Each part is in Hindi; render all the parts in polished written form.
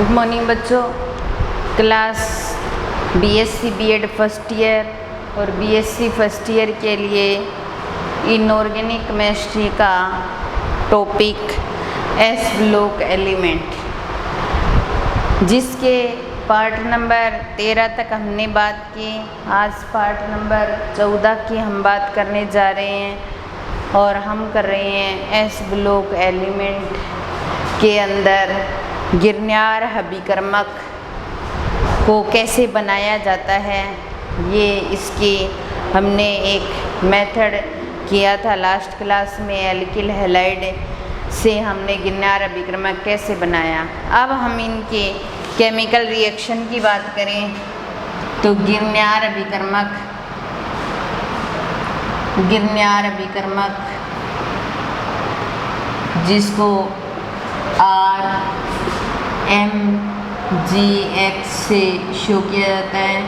गुड मॉर्निंग बच्चों। Class BSc BEd first year और बीएससी फर्स्ट ईयर के लिए इनऑर्गेनिक केमिस्ट्री का टॉपिक एस ब्लॉक एलिमेंट, जिसके पार्ट नंबर 13 तक हमने बात की। आज पार्ट नंबर 14 की हम बात करने जा रहे हैं और हम कर रहे हैं एस ब्लॉक एलिमेंट के अंदर गिरनार अभिकर्मक को कैसे बनाया जाता है। ये इसकी हमने एक मेथड किया था लास्ट क्लास में, एल्किल हैलाइड से हमने गिरनार अभिकर्मक कैसे बनाया। अब हम इनके केमिकल रिएक्शन की बात करें तो गिरनार अभिकर्मक जिसको RMGX से शो किया जाता है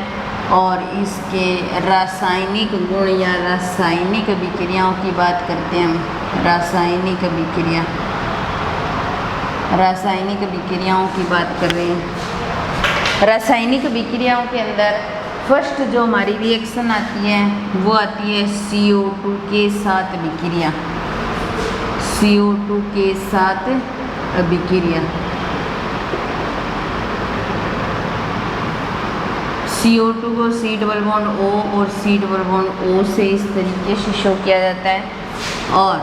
और इसके रासायनिक गुण या रासायनिक अभिक्रियाओं की बात करते हैं हम। रासायनिक अभिक्रियाओं की बात कर रहे हैं। रासायनिक अभिक्रियाओं के अंदर फर्स्ट जो हमारी रिएक्शन आती है वो आती है CO2 के साथ अभिक्रिया। CO2 के साथ अभिक्रिया, CO2 को C डबल बॉन्ड O और C डबल बॉन्ड O से इस तरीके से शो किया जाता है। और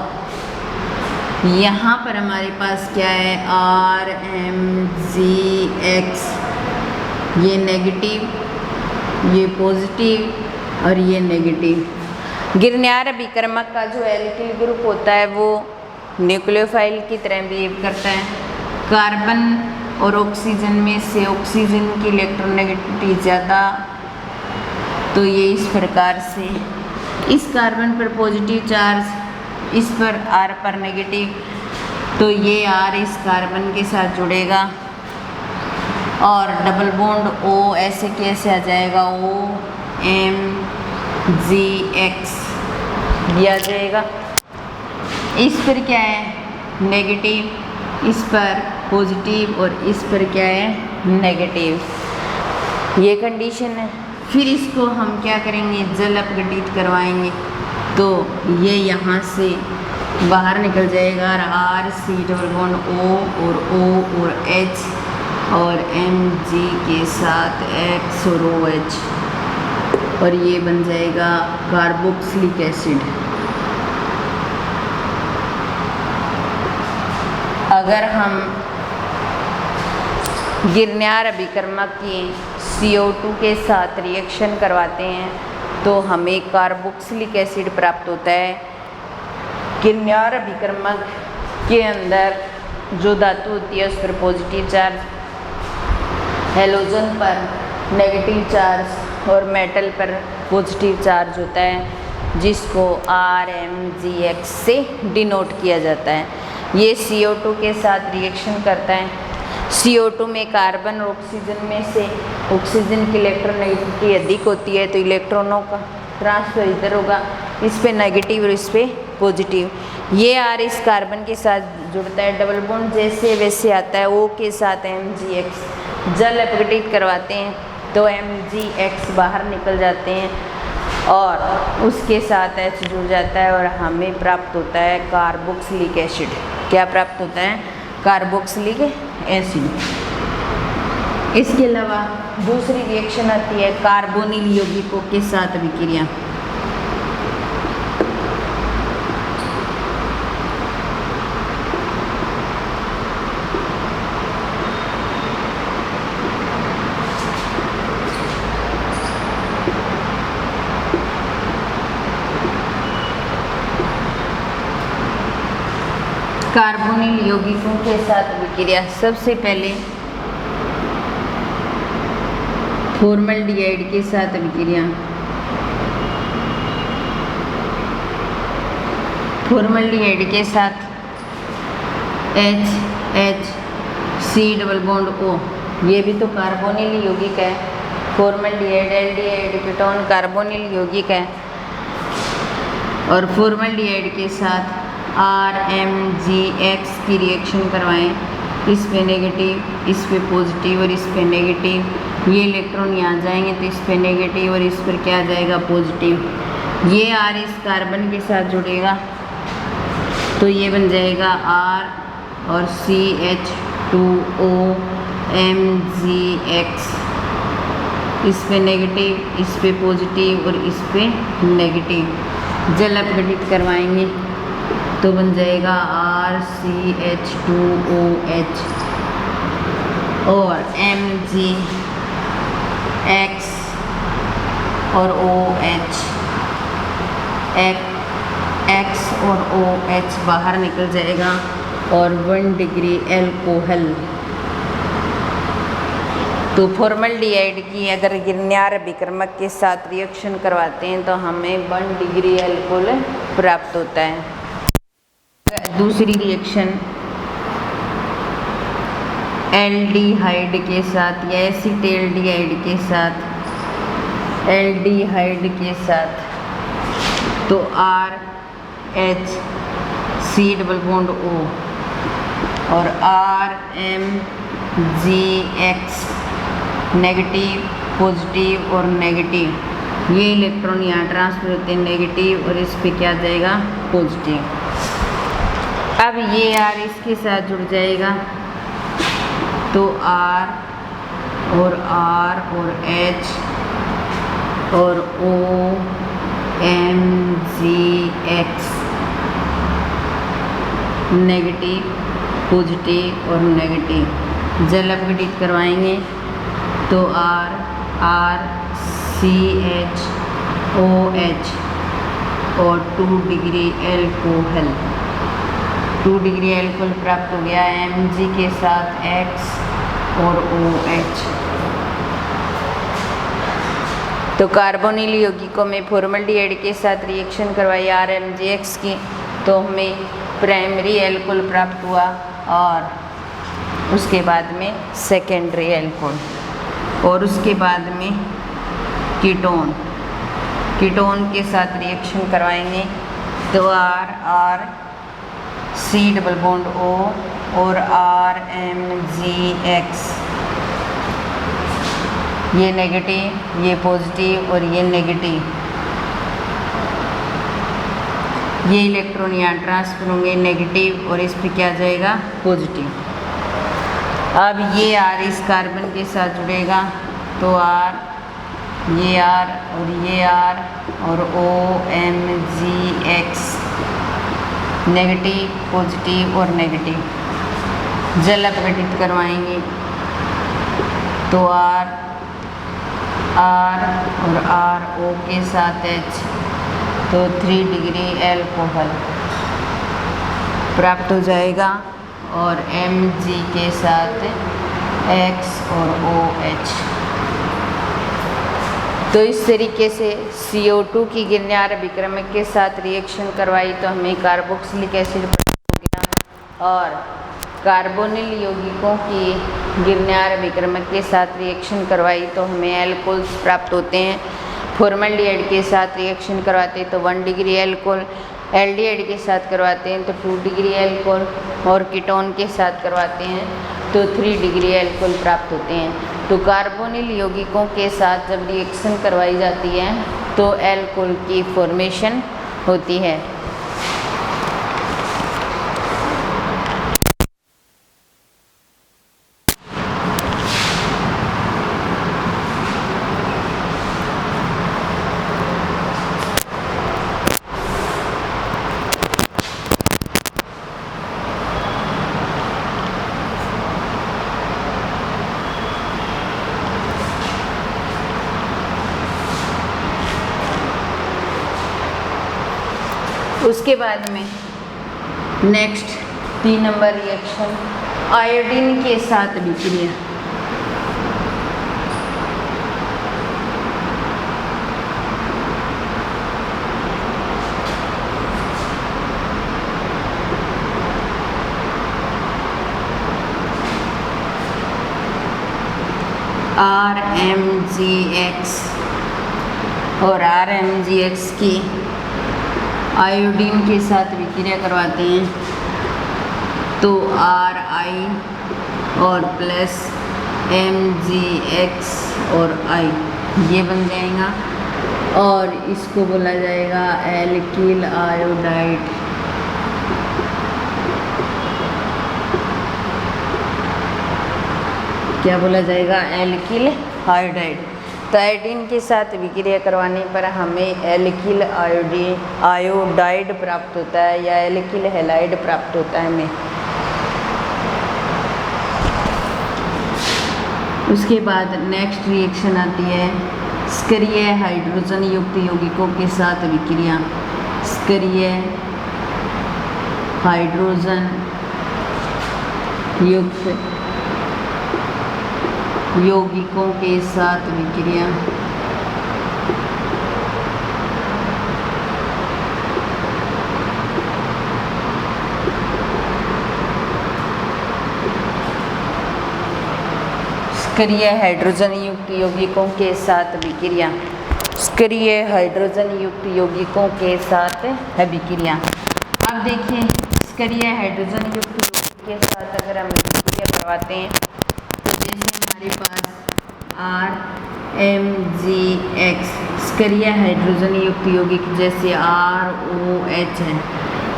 यहाँ पर हमारे पास क्या है, RMGX, ये नेगेटिव, ये पॉजिटिव और ये नेगेटिव। गिरनार अभिकर्मक का जो एल्किल ग्रुप होता है वो न्यूक्लियोफाइल की तरह बिहेव करता है। कार्बन और ऑक्सीजन में से ऑक्सीजन की इलेक्ट्रोनेगेटिविटी ज़्यादा, तो ये इस प्रकार से इस कार्बन पर पॉजिटिव चार्ज, इस पर R पर नेगेटिव, तो ये R इस कार्बन के साथ जुड़ेगा और डबल बॉन्ड O ऐसे कैसे आ जाएगा, OMGX दिया जाएगा। इस पर क्या है नेगेटिव, इस पर पॉजिटिव और इस पर क्या है नेगेटिव, ये कंडीशन है। फिर इसको हम क्या करेंगे, जल अपघटित करवाएंगे तो ये यहाँ से बाहर निकल जाएगा और R C double bond O और H और Mg के साथ X और OH, और ये बन जाएगा कार्बोक्सिलिक एसिड। अगर हम गिरनार अभिकर्मक की CO2 के साथ रिएक्शन करवाते हैं तो हमें कार्बोक्सिलिक एसिड प्राप्त होता है। गिरनार अभिकर्मक के अंदर जो धातु होती है उस पर पॉजिटिव चार्ज, हैलोजन पर नेगेटिव चार्ज और मेटल पर पॉजिटिव चार्ज होता है, जिसको RMGX से डिनोट किया जाता है। ये CO2 के साथ रिएक्शन करता है। CO2 में कार्बन और ऑक्सीजन में से ऑक्सीजन की इलेक्ट्रोनेगेटिविटी अधिक होती है, तो इलेक्ट्रॉनों का ट्रांसफर इधर होगा, इस पे नेगेटिव और इस पे पॉजिटिव। ये R इस कार्बन के साथ जुड़ता है, डबल बॉन्ड जैसे वैसे आता है, O के साथ MGX। जल अपघटित करवाते हैं तो MGX बाहर निकल जाते हैं और उसके साथ H जुड़ जाता है और हमें प्राप्त होता है कार्बोक्सिलिक एसिड। क्या प्राप्त होता है, कार्बोक्सिलिक एसिड। इसके अलावा दूसरी रिएक्शन आती है कार्बोनिल यौगिकों के साथ अभिक्रिया। कार्बोनिल यौगिकों के साथ अभिक्रिया, सबसे पहले फॉर्मल्डिहाइड के साथ अभिक्रिया। फॉर्मल्डिहाइड के साथ HC डबल बॉन्ड O, ये भी तो कार्बोनिल यौगिक है। फॉर्मल्डिहाइड एल्डिहाइड कीटोन कार्बोनिल यौगिक है। और फॉर्मल्डिहाइड के साथ RMGX की रिएक्शन करवाएं इस पे नेगेटिव, इस पे पॉजिटिव और इस पे नेगेटिव। ये इलेक्ट्रॉन यहाँ जाएंगे तो इस पे नेगेटिव और इस पर क्या आ जाएगा पॉजिटिव। ये R इस कार्बन के साथ जुड़ेगा तो ये बन जाएगा R और CH2O MgX। इस पे नेगेटिव, इस पे पॉजिटिव और इस पे नेगेटिव। जल अपघटित करवाएंगे तो बन जाएगा RCH2OH और MgX और OH। X और OH बाहर निकल जाएगा और 1 डिग्री एल्कोहल। तो फॉर्मल्डिहाइड की अगर गिरनार अभिक्रमक के साथ रिएक्शन करवाते हैं तो हमें 1 डिग्री एल्कोहल प्राप्त होता है। दूसरी रिएक्शन एल्डिहाइड के साथ या एसिटाल्डिहाइड के साथ, एल्डिहाइड के साथ तो RH C double bond O और RMgX नेगेटिव, पॉजिटिव और नेगेटिव। ये इलेक्ट्रॉन यहाँ ट्रांसफर होते हैं नेगेटिव और इस पे क्या जाएगा पॉजिटिव। अब ये R इसके साथ जुड़ जाएगा तो R और H और O MgX नेगेटिव, पॉजिटिव और नेगेटिव। जल अपघटित करवाएंगे तो R CHOH और 2 डिग्री एल्कोहल, 2 डिग्री एल्कोहल प्राप्त हो गया Mg के साथ X और OH। तो कार्बोनिल यौगिकों में फॉर्मल्डिहाइड के साथ रिएक्शन करवाई RMgX की तो हमें प्राइमरी एल्कोहल प्राप्त हुआ और उसके बाद में सेकेंडरी एल्कोहल और उसके बाद में कीटोन। कीटोन के साथ रिएक्शन करवाएंगे तो R C double bond O और RMgX। ये नेगेटिव, ये पॉजिटिव और ये नेगेटिव। ये इलेक्ट्रॉन यहाँ ट्रांसफर होंगे नेगेटिव और इस पे क्या जाएगा पॉजिटिव। अब ये R इस कार्बन के साथ जुड़ेगा तो ये R और ये R और OMgX नेगेटिव, पॉजिटिव और नेगेटिव। जल अपघटित करवाएंगे तो R और RO के साथ H तो 3 डिग्री एल्कोहल प्राप्त हो जाएगा और Mg के साथ X और OH। तो इस तरीके से CO2 की गिरनार अभिक्रमक के साथ रिएक्शन करवाई तो हमें कार्बोक्सिलिक एसिड प्राप्त हो गया और कार्बोनिल यौगिकों की गिरनार अभिक्रमक के साथ रिएक्शन करवाई तो हमें एल्कोहल्स प्राप्त होते हैं। फॉर्मल्डिहाइड के साथ रिएक्शन करवाते हैं तो 1 डिग्री एल्कोहल, एल्डिहाइड के साथ करवाते हैं तो 2 डिग्री एल्कोहल और कीटोन के साथ करवाते हैं तो 3 डिग्री एल्कोहल प्राप्त होते हैं। तो कार्बोनिल यौगिकों के साथ जब रिएक्शन करवाई जाती है तो एल्कोहल की फॉर्मेशन होती है। उसके बाद में नेक्स्ट 3 नंबर रिएक्शन आयोडीन के साथ विक्रिया। RMgX और RMgX की आयोडीन के साथ विक्रिया करवाते हैं तो RI और प्लस MgX और I, ये बन जाएगा। और इसको बोला जाएगा एल्किल आयोडाइड। क्या बोला जाएगा? Alkyl iodide. तो आयोडीन के साथ विक्रिया करवाने पर हमें एल्किल आयोडाइड प्राप्त होता है या एल्किल हैलाइड प्राप्त होता है हमें। उसके बाद नेक्स्ट रिएक्शन आती है स्करीय हाइड्रोजन युक्त यौगिकों के साथ विक्रिया। स्करीय हाइड्रोजन युक्त यौगिकों के साथ विक्रिया। स्करीय हाइड्रोजन युक्त यौगिकों के साथ विक्रिया। स्करीय हाइड्रोजन युक्त यौगिकों के साथ है विक्रिया। अब देखिए स्करीय हाइड्रोजन युक्त यौगिक के साथ अगर हम विक्रिया करवाते हैं तो जैसे हमारे पास RMgX स्करीय हाइड्रोजन युक्त यौगिक जैसे ROH है,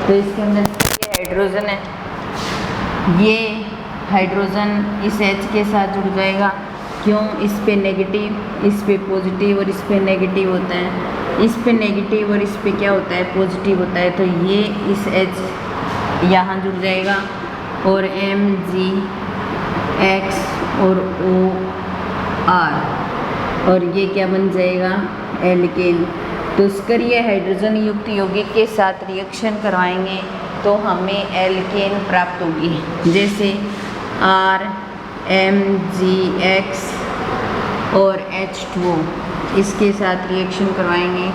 तो इसके अंदर स्करीय हाइड्रोजन है। ये हाइड्रोजन इस H के साथ जुड़ जाएगा। क्यों? इस पे नेगेटिव, इस पे पॉजिटिव और इस पे नेगेटिव होता है। इस पे नेगेटिव और इस पे क्या होता है? पॉजिटिव होता है। तो ये इस H यहाँ जुड़ जाएगा और MgX और OR, और ये क्या बन जाएगा? एल्केन। तो स्करीय हाइड्रोजन युक्त यौगिक के साथ रिएक्शन करवाएंगे तो हमें एल्केन प्राप्त होगी। जैसे RMgX और H2O इसके साथ रिएक्शन करवाएंगे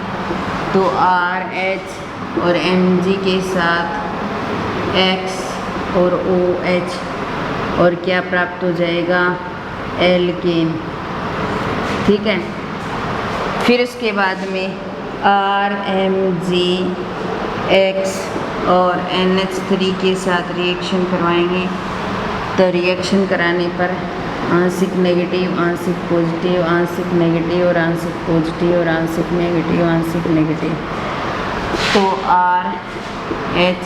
तो RH और Mg के साथ X और OH, और क्या प्राप्त हो जाएगा? एल्केन। ठीक है। फिर उसके बाद में RMgX और NH3 के साथ रिएक्शन करवाएंगे तो रिएक्शन कराने पर आंशिक नेगेटिव, आंशिक पॉजिटिव, आंशिक नेगेटिव और आंशिक पॉजिटिव और आंशिक नेगेटिव, आंशिक नेगेटिव। तो RH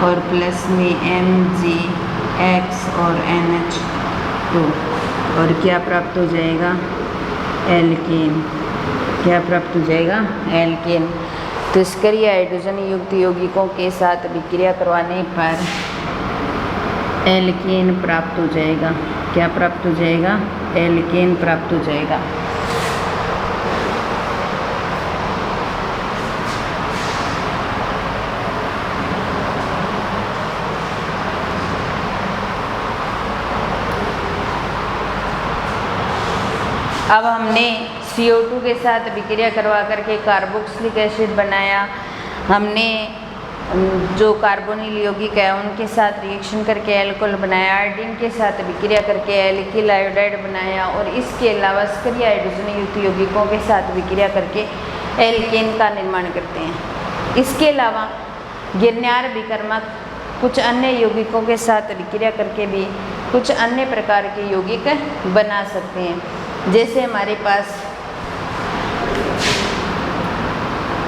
और प्लस में MgX और NH2, और क्या प्राप्त हो जाएगा? एल्केन। क्या प्राप्त हो जाएगा? एल्केन। तो स्करीय हाइड्रोजन युक्त यौगिकों के साथ विक्रिया करवाने पर एल्केन प्राप्त हो जाएगा। क्या प्राप्त हो जाएगा? एल्केन प्राप्त हो जाएगा। अब हमने CO2 के साथ विक्रिया करवा करके कार्बोक्सिलिक एसिड बनाया। हमने जो कार्बोनिल यौगिक है उनके साथ रिएक्शन करके एल्कोहल बनाया। आयोडीन के साथ विक्रिया करके एल्किल आयोडाइड बनाया। और इसके अलावा स्करीय हाइड्रोजन युक्त यौगिकों के साथ विक्रिया करके एल्केन का निर्माण करते हैं। इसके अलावा गिरनार विकर्मक कुछ अन्य यौगिकों के साथ विक्रिया करके भी कुछ अन्य प्रकार के यौगिक बना सकते हैं। जैसे हमारे पास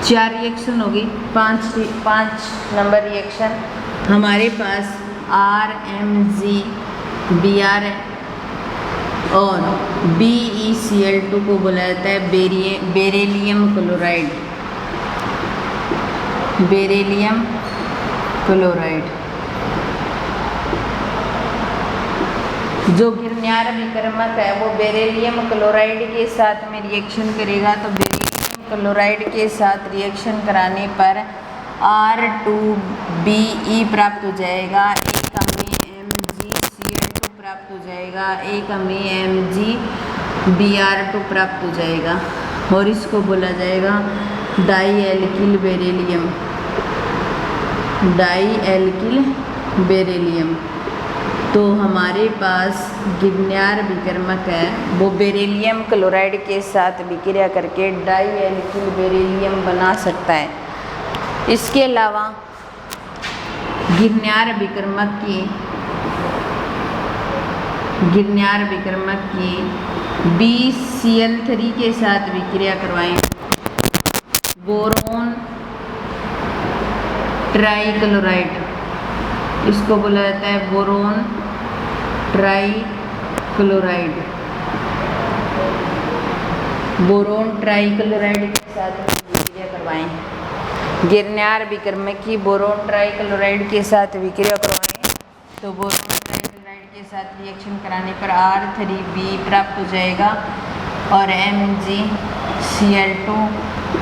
4 रिएक्शन होगी, 5 नंबर रिएक्शन हमारे पास RMgBr है और BeCl2 को बोला जाता है बेरिलियम क्लोराइड। बेरिलियम क्लोराइड जो गिरनार विकर्मक है वो बेरिलियम क्लोराइड के साथ में रिएक्शन करेगा। तो बेरिलियम क्लोराइड के साथ रिएक्शन कराने पर R2Be प्राप्त हो जाएगा। एक हमें MgCl2 प्राप्त हो जाएगा, एक हमें MgBr2 प्राप्त हो जाएगा और इसको बोला जाएगा dialkyl beryllium. Dialkyl beryllium. तो हमारे पास गिरनार विकर्मक है वो बेरिलियम क्लोराइड के साथ विक्रिया करके डाई एल्किल बेरिलियम बना सकता है। इसके अलावा गिरनार विकर्मक की गिरनार विक्रमक की BCl3 के साथ विक्रिया करवाएं। बोरोन ट्राइक्लोराइड, इसको बोला जाता है बोरोन ट्राइक्लोराइड। बोरोन ट्राइक्लोराइड के साथ विक्रिया करवाएं। गिरनार विक्रमक की बोरोन ट्राइक्लोराइड के साथ विक्रिया करवाएं तो बोरोन ट्राइक्लोराइड के साथ रिएक्शन कराने पर R3B प्राप्त हो जाएगा और MgCl2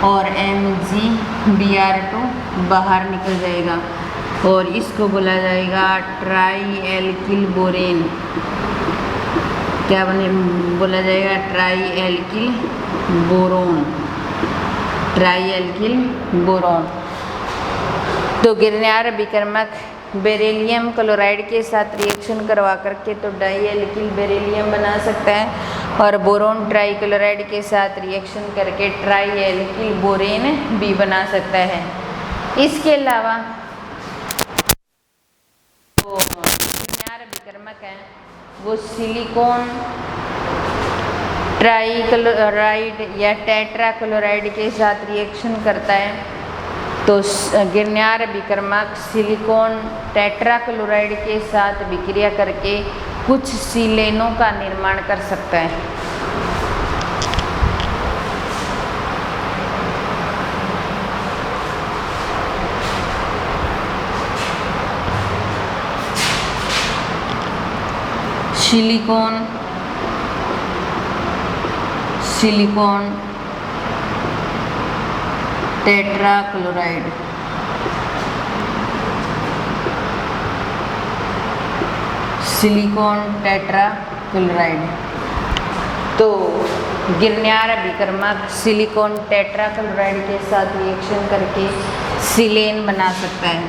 और MgBr2 बाहर निकल जाएगा और इसको बोला जाएगा ट्राई एल्किल बोरेन। क्या बोला जाएगा? Try alkyl boron, try alkyl boron. तो गिरनार विक्रमक बेरिलियम क्लोराइड के साथ रिएक्शन करवा करके तो डाई एल्किल बेरिलियम बना सकता है और बोरोन ट्राइक्लोराइड के साथ रिएक्शन करके ट्राई एल्किल बोरेन भी बना सकता है। इसके अलावा वो गिरनार विक्रमक है वो सिलिकॉन ट्राइक्लोराइड या टेट्राक्लोराइड के साथ रिएक्शन करता है तो गिरनार विक्रमक सिलिकॉन टेट्राक्लोराइड के साथ विक्रिया करके कुछ सिलेनों का निर्माण कर सकता है। Silicon tetrachloride, silicon tetrachloride. तो गिरनार विक्रमक सिलिकॉन टेट्राक्लोराइड के साथ रिएक्शन करके सिलेन बना सकता है।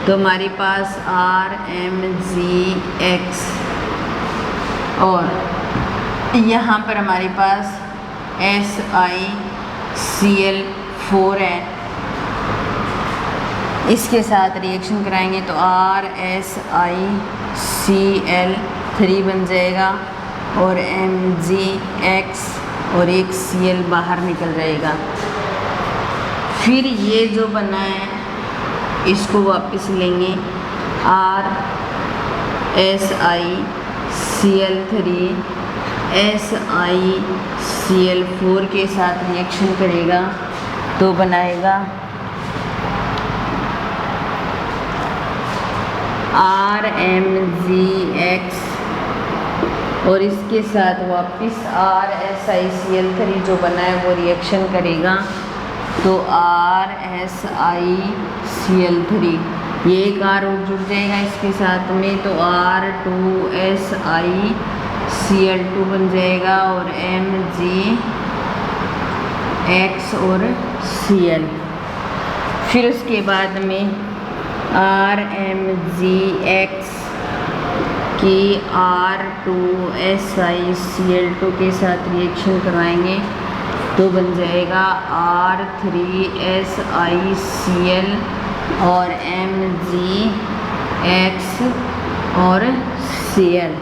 तो हमारे पास RMgX और यहाँ पर हमारे पास SiCl4 है। इसके साथ रिएक्शन कराएंगे तो RSiCl3 बन जाएगा और MgX और एक Cl बाहर निकल जाएगा। फिर ये जो बना है इसको वापस लेंगे, RSiCl3 SiCl4 के साथ रिएक्शन करेगा तो बनाएगा RMgX और इसके साथ वापस RSiCl3 जो बना है वो रिएक्शन करेगा तो RSiCl3, ये एक R और जुड़ जाएगा इसके साथ में तो R2SiCl2 बन जाएगा और MgX और Cl। फिर उसके बाद में RMgX की R2SiCl2 के साथ रिएक्शन करवाएंगे तो बन जाएगा R3SiCl और MgX और Cl।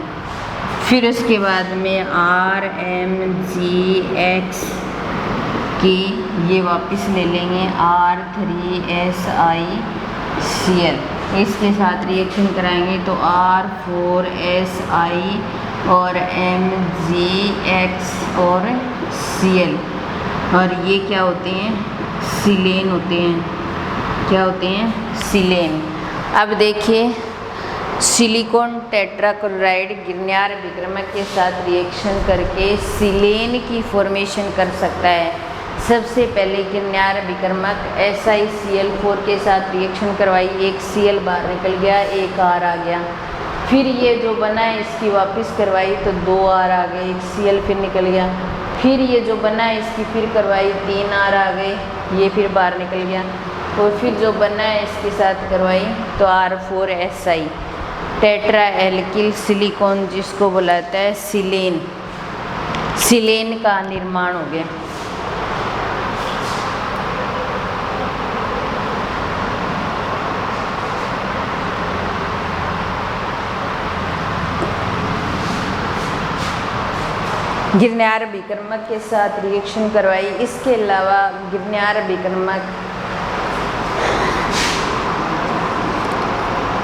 फिर उसके बाद में RMgX की ये वापस ले लेंगे R3SiCl, इसके साथ रिएक्शन कराएंगे तो R4Si और MgX और Cl और ये क्या होते हैं? सिलेन होते हैं। क्या होते हैं? सिलेन। अब देखिए सिलिकॉन टेट्राक्लोराइड गिरनार विक्रमक के साथ रिएक्शन करके सिलेन की फॉर्मेशन कर सकता है। सबसे पहले गिरनार विक्रमक SiCl4 के साथ रिएक्शन करवाई, एक Cl बाहर निकल गया, एक R आ गया। फिर ये जो बना है इसकी वापस करवाई तो 2 R आ गए, एक Cl फिर निकल गया। फिर ये जो बना है इसकी फिर करवाई, 3 R आ गए, ये फिर बाहर निकल गया। और फिर जो बना है इसके साथ करवाई तो R4Si टेट्रा एल्किल सिलिकॉन जिसको बुलाता है सिलेन, सिलेन का निर्माण हो गया। गिरनार अभिकर्मक के साथ रिएक्शन करवाई। इसके अलावा गिरनार अभिकर्मक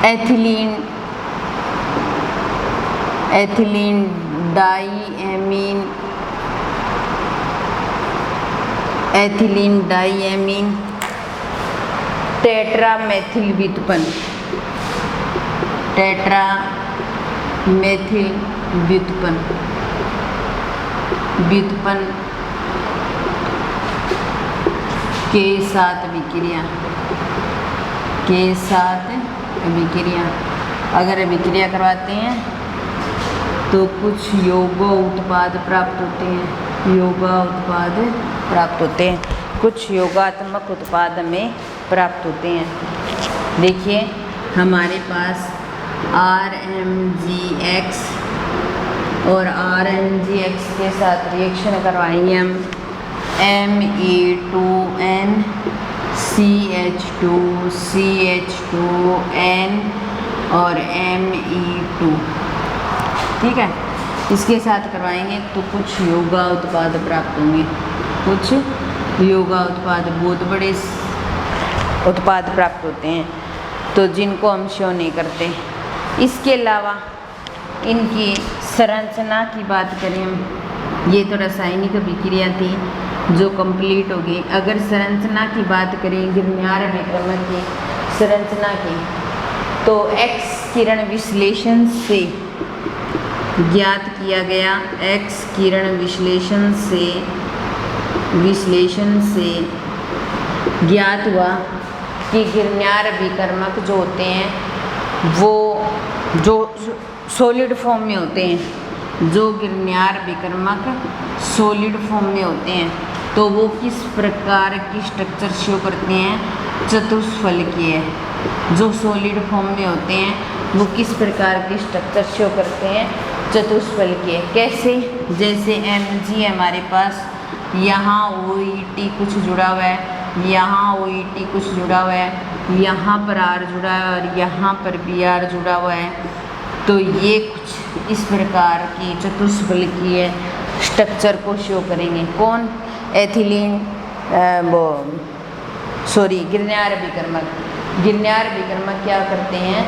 एथिलीन डाईएमीन टेट्रामेथिल व्युत्पन्न के साथ अभिक्रिया अगर अभिक्रिया करवाते हैं तो कुछ यौगिक उत्पाद प्राप्त होते हैं, कुछ योगात्मक उत्पाद हमें प्राप्त होते हैं। देखिए हमारे पास RMGX और RMGX के साथ रिएक्शन करवाएंगे हम Me2N CH2CH2N और Me2, ठीक है। इसके साथ करवाएंगे तो कुछ योगा उत्पाद प्राप्त होंगे, कुछ योगा उत्पाद, बहुत बड़े उत्पाद प्राप्त होते हैं, तो जिनको हम शो नहीं करते। इसके अलावा इनकी संरचना की बात करें हम, ये तो रासायनिक अभिक्रिया थी जो कंप्लीट हो गई। अगर संरचना की बात करें गिरनार अभिकर्मक की संरचना की, तो एक्स किरण विश्लेषण से ज्ञात किया गया, एक्स किरण विश्लेषण से ज्ञात हुआ कि गिरनार अभिकर्मक जो होते हैं वो जो सॉलिड फॉर्म में होते हैं, जो गिरनार अभिकर्मक सॉलिड फॉर्म में होते हैं, तो वो किस प्रकार की स्ट्रक्चर शो करते हैं, चतुष्फलकीय। जो सॉलिड फॉर्म में होते हैं वो किस प्रकार की स्ट्रक्चर शो करते हैं, चतुष्फलकीय। कैसे? जैसे Mg हमारे पास, यहाँ OET कुछ जुड़ा हुआ है, यहाँ OET कुछ जुड़ा हुआ है, यहाँ पर R जुड़ा है और यहाँ पर भी R जुड़ा हुआ है, तो ये कुछ इस प्रकार की चतुष्फलकीय स्ट्रक्चर को शो करेंगे। कौन? गिरनार अभिकर्मक क्या करते हैं,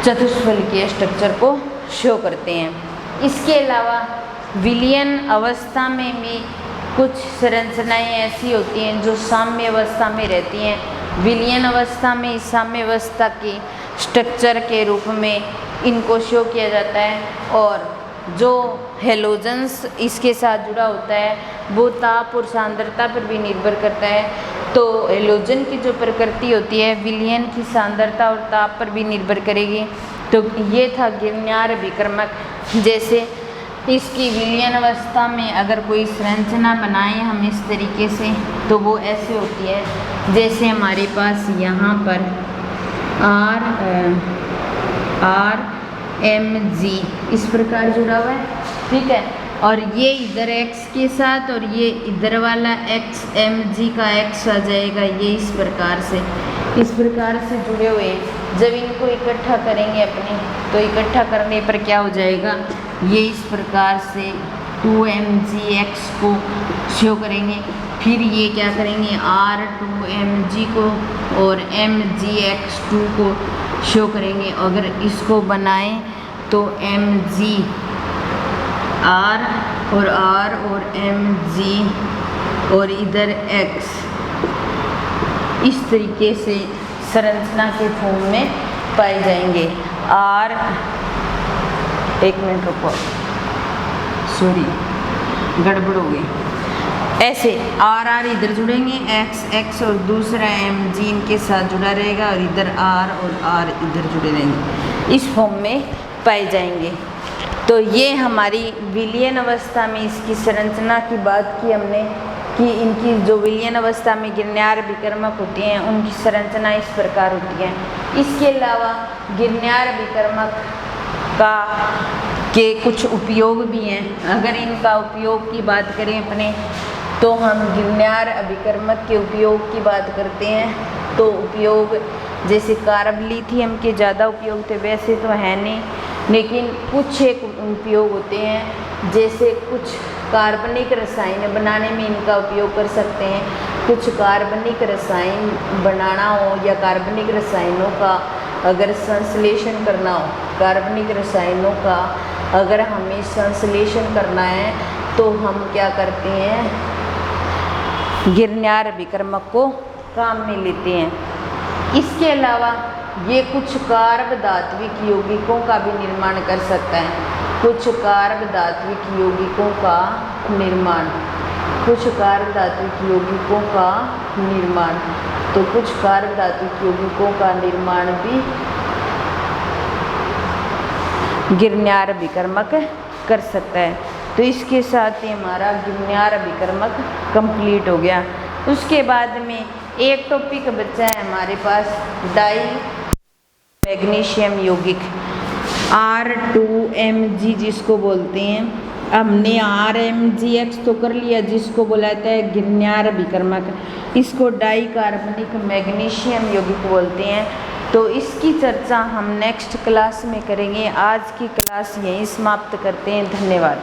चतुष्फलकीय स्ट्रक्चर को शो करते हैं। इसके अलावा विलयन अवस्था में भी कुछ संरचनाएं ऐसी होती हैं जो साम्य अवस्था में रहती हैं। विलयन अवस्था में साम्य अवस्था की स्ट्रक्चर के रूप में इनको शो किया जाता है, और जो हेलोजेंस इसके साथ जुड़ा होता है वो ताप और सांद्रता पर भी निर्भर करता है। तो हेलोजन की जो प्रकृति होती है विलयन की सांद्रता और ताप पर भी निर्भर करेगी। तो ये था गिरनार अभिकर्मक। जैसे इसकी विलयन अवस्था में अगर कोई संरचना बनाएं हम इस तरीके से, तो वो ऐसे होती है जैसे हमारे पास यहाँ पर RMG इस प्रकार जुड़ा हुआ है, ठीक है, और ये इधर x के साथ और ये इधर वाला XMG का x आ जाएगा, ये इस प्रकार से जुड़े हुए हैं। जब इनको इकट्ठा करेंगे अपने, तो इकट्ठा करने पर क्या हो जाएगा, ये इस प्रकार से 2MgX को शो करेंगे। फिर ये क्या करेंगे, R2MG को और MgX2 को शो करेंगे। अगर इसको बनाएं तो Mg R और Mg और इधर X इस तरीके से संरचना के फॉर्म में पाए जाएंगे। एक मिनट रुको, सॉरी गड़बड़ हो गई। ऐसे R इधर जुड़ेंगे, X और दूसरा Mg इनके साथ जुड़ा रहेगा और इधर R और R इधर जुड़े रहेंगे, इस फॉर्म में पाए जाएंगे। तो ये हमारी विलयन अवस्था में इसकी संरचना की बात की हमने, कि इनकी जो विलयन अवस्था में गिरनार अभिकर्मक होती हैं उनकी संरचना इस प्रकार होती है। इसके अलावा गिरनार अभिकर्मक के कुछ उपयोग भी हैं। अगर इनका उपयोग की बात करें अपने, तो हम गिरनार अभिकर्मक के उपयोग की बात करते हैं। तो उपयोग जैसे कार्बलिथियम के ज़्यादा उपयोग थे, वैसे तो है नहीं, लेकिन कुछ एक उपयोग होते हैं, जैसे कुछ कार्बनिक रसायन बनाने में इनका उपयोग कर सकते हैं। कुछ कार्बनिक रसायन बनाना हो या कार्बनिक रसायनों का अगर संश्लेषण करना हो, कार्बनिक रसायनों का अगर हमें संश्लेषण करना है तो हम क्या करते हैं, गिरनार विक्रमक को काम में लेते हैं। इसके अलावा ये कुछ कार्ब धात्विक यौगिकों का भी निर्माण कर सकता है। कुछ कार्ब धात्विक यौगिकों का निर्माण, कुछ कार्ब धात्विक यौगिकों का निर्माण, तो कुछ कार्ब धात्विक यौगिकों का निर्माण भी गिरनार विक्रमक कर सकता है। तो इसके साथ ही हमारा गिरनार विक्रमक कंप्लीट हो गया। उसके बाद में एक टॉपिक बचा है हमारे पास, डाई मैग्नीशियम यौगिक R2MG जिसको बोलते हैं। हमने RMGX तो कर लिया, जिसको बोला जाता है गिरनार विक्रमक, इसको डाई कार्बनिक मैग्नीशियम यौगिक बोलते हैं। तो इसकी चर्चा हम नेक्स्ट क्लास में करेंगे। आज की क्लास यहीं समाप्त करते हैं। धन्यवाद।